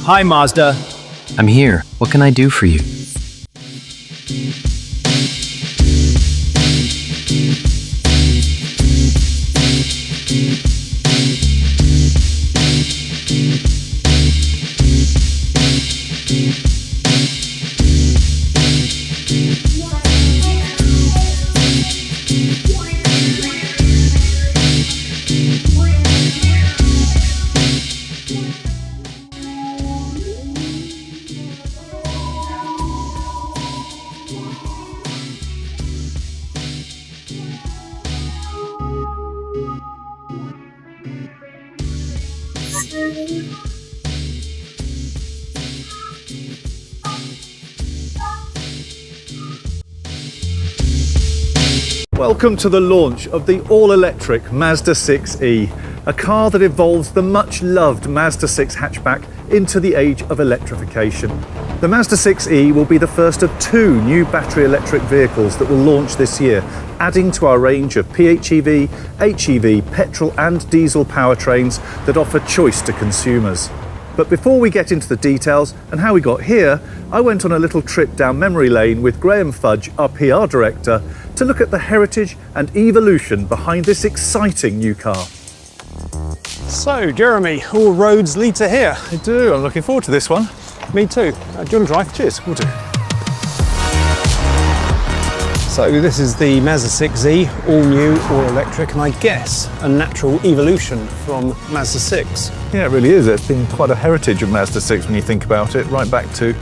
Hi, Mazda. I'm here. What can I do for you? Welcome to the launch of the all-electric Mazda 6e, a car that evolves the much-loved Mazda 6 hatchback into the age of electrification. The Mazda 6e will be the first of two new battery electric vehicles that will launch this year, adding to our range of PHEV, HEV, petrol and diesel powertrains that offer choice to consumers. But before we get into the details and how we got here, I went on a little trip down memory lane with Graham Fudge, our PR director, to look at the heritage and evolution behind this exciting new car. So, Jeremy, all roads lead to here. I do, I'm looking forward to this one. Me too. Do you want to drive? Cheers, we'll do. So this is the Mazda 6e, all new, all electric, and I guess a natural evolution from Mazda 6. Yeah, it really is. It's been quite a heritage of Mazda 6 when you think about it, right back to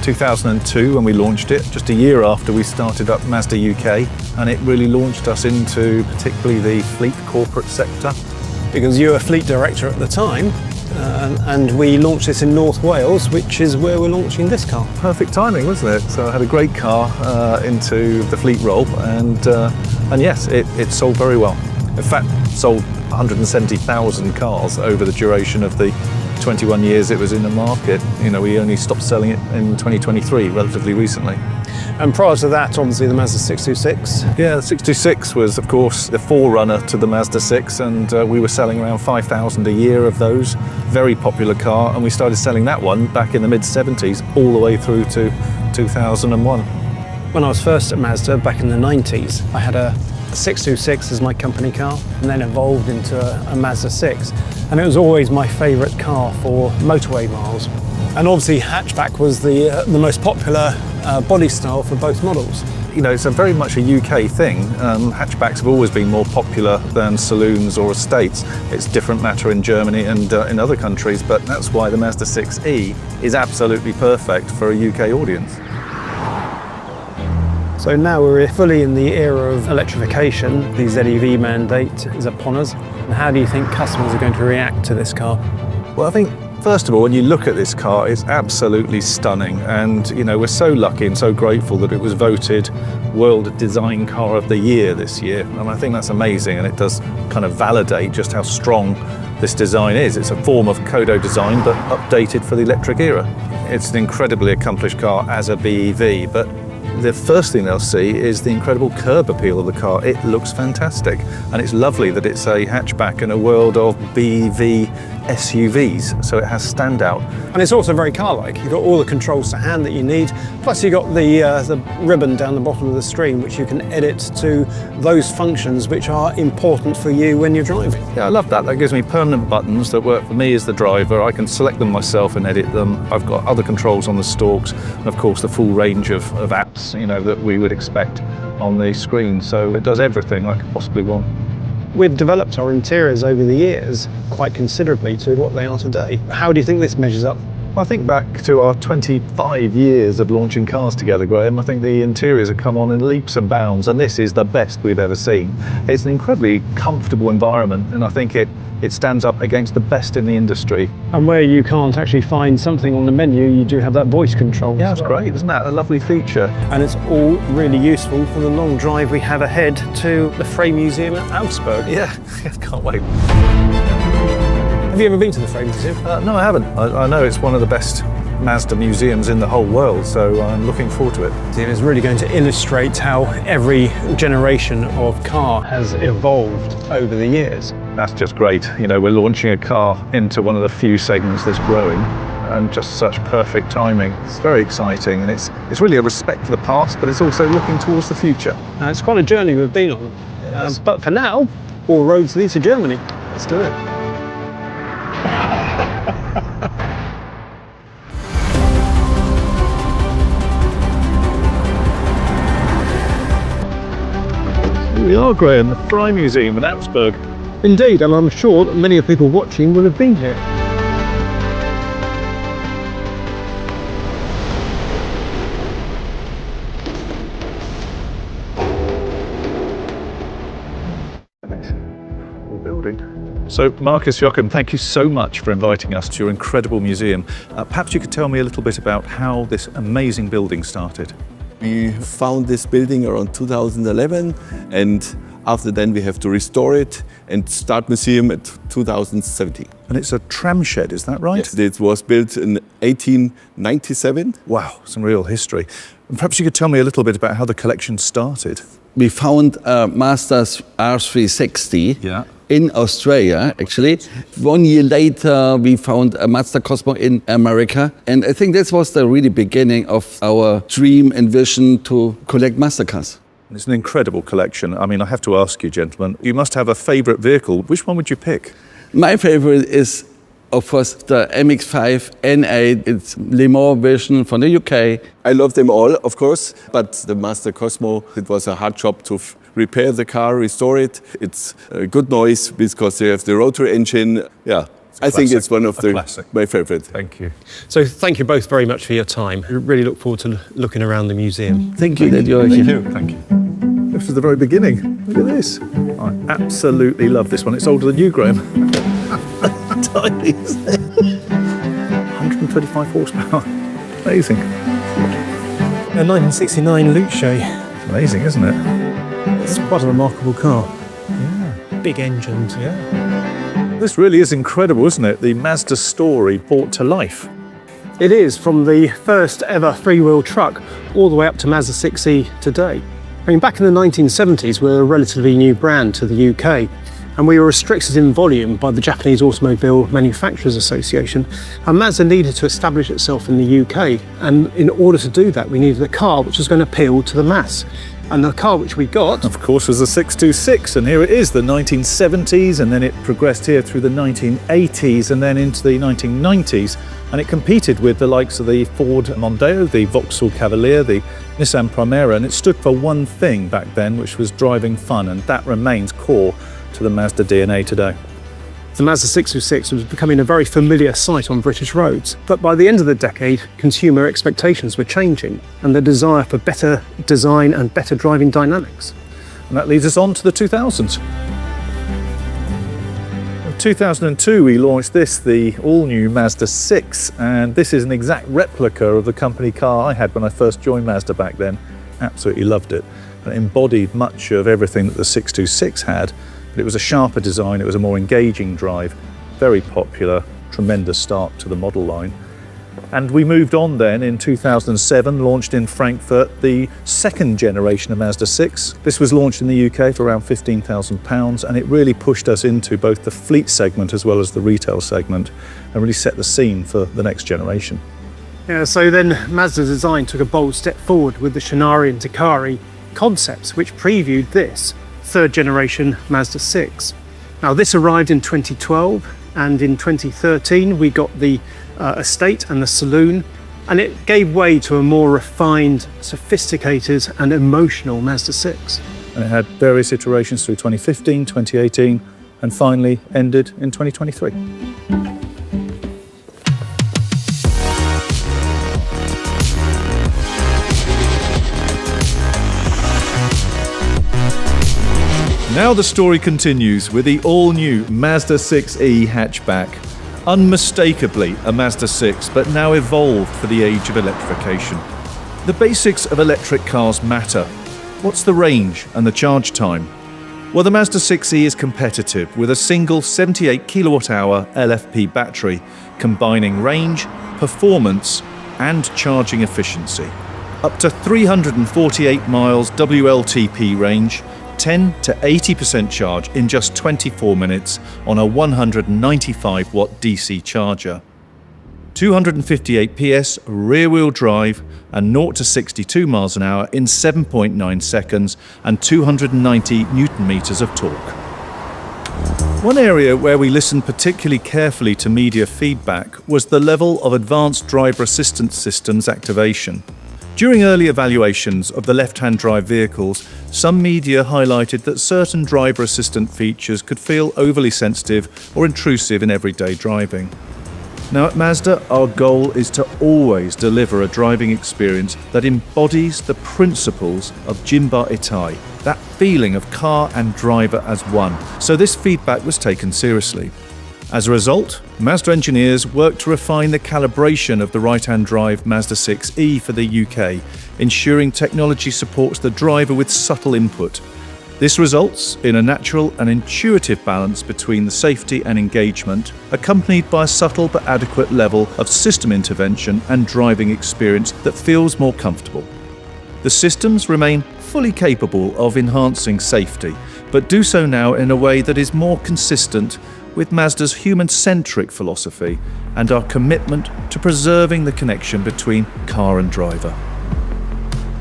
2002 when we launched it, just a year after we started up Mazda UK, and it really launched us into particularly the fleet corporate sector. Because you were fleet director at the time, and we launched this in North Wales, which is where we're launching this car. Perfect timing, wasn't it? So I had a great car into the fleet role, and yes, it sold very well. In fact, sold 170,000 cars over the duration of the 21 years it was in the market. You know, we only stopped selling it in 2023, relatively recently. And prior to that, obviously the Mazda 626. Yeah, the 626 was, of course, the forerunner to the Mazda 6, and we were selling around 5,000 a year of those. Very popular car, and we started selling that one back in the mid-70s, all the way through to 2001. When I was first at Mazda back in the 90s, I had a 626 as my company car, and then evolved into a Mazda 6. And it was always my favourite car for motorway miles. And obviously hatchback was the most popular body style for both models. You know, it's very much a UK thing. Hatchbacks have always been more popular than saloons or estates. It's a different matter in Germany and in other countries, but that's why the Mazda 6e is absolutely perfect for a UK audience. So now we're fully in the era of electrification. The ZEV mandate is upon us. And how do you think customers are going to react to this car? Well, I think first of all, when you look at this car, it's absolutely stunning. And, you know, we're so lucky and so grateful that it was voted World Design Car of the Year this year. And I think that's amazing. And it does kind of validate just how strong this design is. It's a form of Kodo design, but updated for the electric era. It's an incredibly accomplished car as a BEV, but the first thing they'll see is the incredible curb appeal of the car. It looks fantastic, and it's lovely that it's a hatchback in a world of BEV SUVs, so it has standout. And it's also very car-like. You've got all the controls to hand that you need, plus you've got the ribbon down the bottom of the screen which you can edit to those functions which are important for you when you're driving. Yeah, I love that. That gives me permanent buttons that work for me as the driver. I can select them myself and edit them. I've got other controls on the stalks, and of course the full range of apps, you know, that we would expect on the screen. So it does everything I could possibly want. We've developed our interiors over the years quite considerably to what they are today. How do you think this measures up? I think back to our 25 years of launching cars together, Graham. I think the interiors have come on in leaps and bounds, and this is the best we've ever seen. It's an incredibly comfortable environment, and I think it stands up against the best in the industry. And where you can't actually find something on the menu, you do have that voice control. Yeah, it's great, isn't that? A lovely feature. And it's all really useful for the long drive we have ahead to the Frame Museum at Augsburg. Yeah, can't wait. Have you ever been to the Frame Museum? No, I haven't. I know it's one of the best Mazda museums in the whole world, so I'm looking forward to it. It's really going to illustrate how every generation of car has evolved over the years. That's just great. You know, we're launching a car into one of the few segments that's growing. and just such perfect timing. It's very exciting, and it's really a respect for the past, but it's also looking towards the future. It's quite a journey we've been on. But for now, all roads lead to Germany. Let's do it. Here we are, Graham, the Fry Museum in Augsburg. Indeed, and I'm sure that many of the people watching will have been here. Building. So, Marcus Joachim, thank you so much for inviting us to your incredible museum. Perhaps you could tell me a little bit about how this amazing building started. We found this building around 2011, and after then we have to restore it and start museum at 2017. And it's a tram shed, is that right? Yes, it was built in 1897. Wow, some real history. And perhaps you could tell me a little bit about how the collection started. We found a Mazda's R360 in Australia, actually. 1 year later, we found a Mazda Cosmo in America. And I think this was the really beginning of our dream and vision to collect Mazda cars. It's an incredible collection. I mean, I have to ask you, gentlemen, you must have a favourite vehicle. Which one would you pick? My favorite is, of course, the MX-5 N8. It's Le Mans version from the UK. I love them all, of course, but the Mazda Cosmo, it was a hard job to repair the car, restore it. It's a good noise because they have the rotor engine. Yeah, I think it's one of my favorite. Thank you. So thank you both very much for your time. We really look forward to looking around the museum. Thank you that you're here. Thank you. This is the very beginning. Look at this. I absolutely love this one. It's older than you, Graham. Tiny. 125 horsepower. Amazing. A 1969 Luce. It's amazing, isn't it? It's quite a remarkable car. Yeah. Big engines. Yeah. This really is incredible, isn't it? The Mazda story brought to life. It is, from the first ever three-wheel truck all the way up to Mazda 6e today. I mean, back in the 1970s, we were a relatively new brand to the UK, and we were restricted in volume by the Japanese Automobile Manufacturers Association, and Mazda needed to establish itself in the UK, and in order to do that we needed a car which was going to appeal to the mass. And the car which we got, of course, was the 626, and here it is, the 1970s, and then it progressed here through the 1980s and then into the 1990s, and it competed with the likes of the Ford Mondeo, the Vauxhall Cavalier, the Nissan Primera, and it stood for one thing back then, which was driving fun, and that remains core to the Mazda DNA today. the Mazda 626 was becoming a very familiar sight on British roads. But by the end of the decade, consumer expectations were changing and the desire for better design and better driving dynamics. And that leads us on to the 2000s. In 2002, we launched this, the all-new Mazda 6, and this is an exact replica of the company car I had when I first joined Mazda back then. Absolutely loved it. And it embodied much of everything that the 626 had, but it was a sharper design, it was a more engaging drive, very popular, tremendous start to the model line. And we moved on then in 2007, launched in Frankfurt the second generation of Mazda 6. This was launched in the UK for around £15,000, and it really pushed us into both the fleet segment as well as the retail segment and really set the scene for the next generation. Yeah, so then Mazda Design took a bold step forward with the Shinari and Takari concepts, which previewed this third generation Mazda 6. Now this arrived in 2012, and in 2013 we got the Estate and the Saloon, and it gave way to a more refined, sophisticated and emotional Mazda 6. And it had various iterations through 2015, 2018 and finally ended in 2023. Now the story continues with the all-new Mazda 6e hatchback. Unmistakably a Mazda 6, but now evolved for the age of electrification. The basics of electric cars matter. What's the range and the charge time? Well, the Mazda 6e is competitive with a single 78 kWh LFP battery, combining range, performance and charging efficiency. Up to 348 miles WLTP range, 10 to 80% charge in just 24 minutes on a 195 watt DC charger. 258 PS, rear-wheel drive, and 0 to 62 miles an hour in 7.9 seconds, and 290 newton meters of torque. One area where we listened particularly carefully to media feedback was the level of advanced driver assistance systems activation. During early evaluations of the left-hand drive vehicles, some media highlighted that certain driver assistant features could feel overly sensitive or intrusive in everyday driving. Now at Mazda, our goal is to always deliver a driving experience that embodies the principles of Jinba Itai, that feeling of car and driver as one. So this feedback was taken seriously. As a result, Mazda engineers worked to refine the calibration of the right-hand drive Mazda 6e for the UK, ensuring technology supports the driver with subtle input. This results in a natural and intuitive balance between the safety and engagement, accompanied by a subtle but adequate level of system intervention and driving experience that feels more comfortable. The systems remain fully capable of enhancing safety, but do so now in a way that is more consistent with Mazda's human-centric philosophy and our commitment to preserving the connection between car and driver.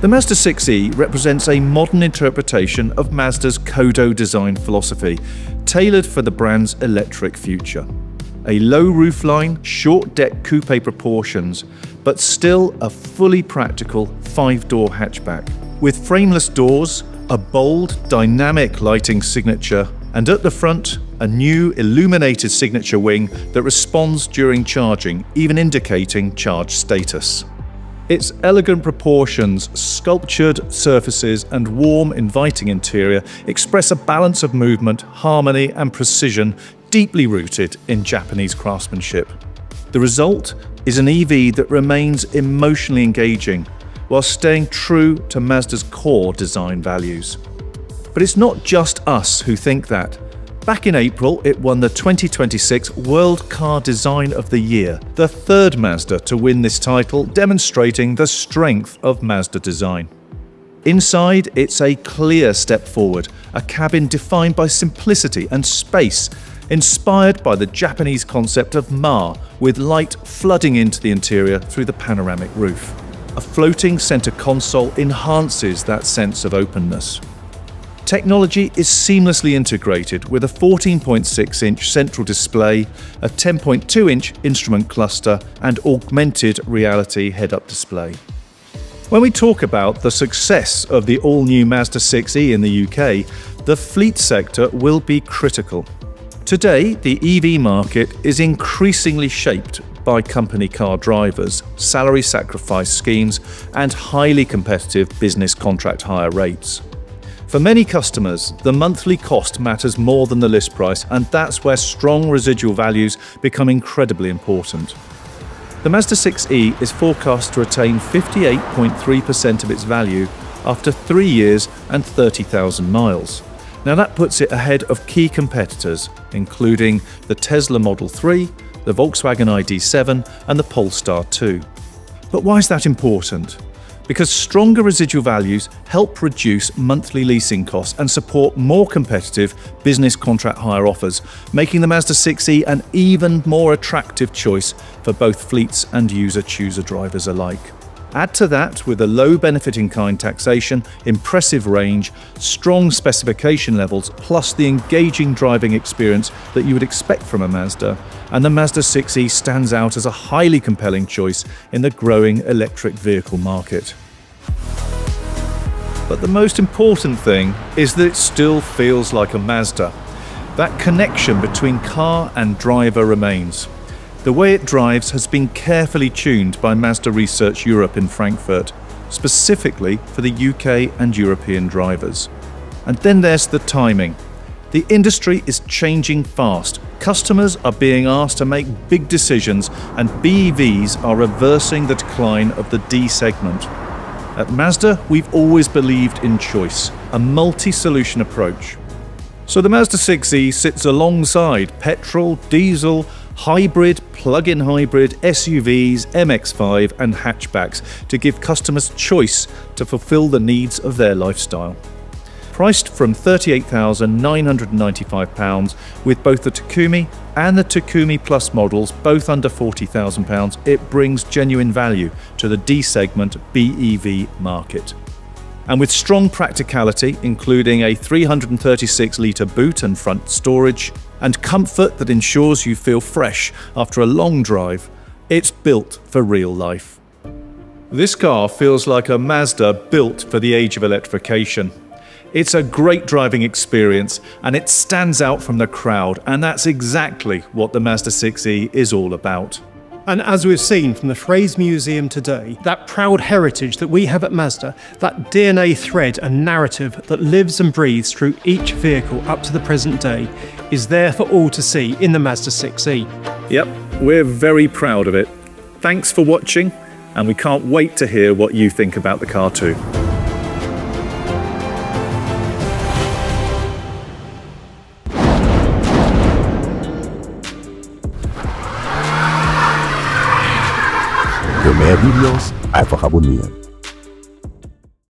The Mazda 6e represents a modern interpretation of Mazda's Kodo design philosophy, tailored for the brand's electric future. A low roofline, short deck coupe proportions, but still a fully practical 5-door hatchback. With frameless doors, a bold, dynamic lighting signature, and at the front, a new illuminated signature wing that responds during charging, even indicating charge status. Its elegant proportions, sculptured surfaces, and warm, inviting interior express a balance of movement, harmony, and precision deeply rooted in Japanese craftsmanship. The result is an EV that remains emotionally engaging while staying true to Mazda's core design values. But it's not just us who think that. Back in April, it won the 2026 World Car Design of the Year, the third Mazda to win this title, demonstrating the strength of Mazda design. Inside, it's a clear step forward, a cabin defined by simplicity and space, inspired by the Japanese concept of Ma, with light flooding into the interior through the panoramic roof. A floating center console enhances that sense of openness. Technology is seamlessly integrated with a 14.6-inch central display, a 10.2-inch instrument cluster, and augmented reality head-up display. When we talk about the success of the all-new Mazda 6e in the UK, the fleet sector will be critical. Today, the EV market is increasingly shaped by company car drivers, salary sacrifice schemes, and highly competitive business contract hire rates. For many customers, the monthly cost matters more than the list price, and that's where strong residual values become incredibly important. The Mazda 6e is forecast to retain 58.3% of its value after 3 years and 30,000 miles. Now that puts it ahead of key competitors, including the Tesla Model 3, the Volkswagen ID.7 and the Polestar 2. But why is that important? Because stronger residual values help reduce monthly leasing costs and support more competitive business contract hire offers, making the Mazda 6e an even more attractive choice for both fleets and user-chooser drivers alike. Add to that, with a low benefit-in-kind taxation, impressive range, strong specification levels, plus the engaging driving experience that you would expect from a Mazda, and the Mazda 6e stands out as a highly compelling choice in the growing electric vehicle market. But the most important thing is that it still feels like a Mazda. That connection between car and driver remains. The way it drives has been carefully tuned by Mazda Research Europe in Frankfurt, specifically for the UK and European drivers. And then there's the timing. The industry is changing fast. Customers are being asked to make big decisions, and BEVs are reversing the decline of the D segment. At Mazda, we've always believed in choice, a multi-solution approach. So the Mazda 6e sits alongside petrol, diesel, hybrid, plug-in hybrid, SUVs, MX-5 and hatchbacks to give customers choice to fulfill the needs of their lifestyle. Priced from £38,995, with both the Takumi and the Takumi Plus models both under £40,000, it brings genuine value to the D-segment BEV market. And with strong practicality, including a 336-litre boot and front storage, and comfort that ensures you feel fresh after a long drive, it's built for real life. This car feels like a Mazda built for the age of electrification. It's a great driving experience and it stands out from the crowd, and that's exactly what the Mazda 6e is all about. And as we've seen from the Fraser Museum today, that proud heritage that we have at Mazda, that DNA thread and narrative that lives and breathes through each vehicle up to the present day, is there for all to see in the Mazda 6e. Yep, we're very proud of it. Thanks for watching, and we can't wait to hear what you think about the car too. Für mehr Videos einfach abonnieren.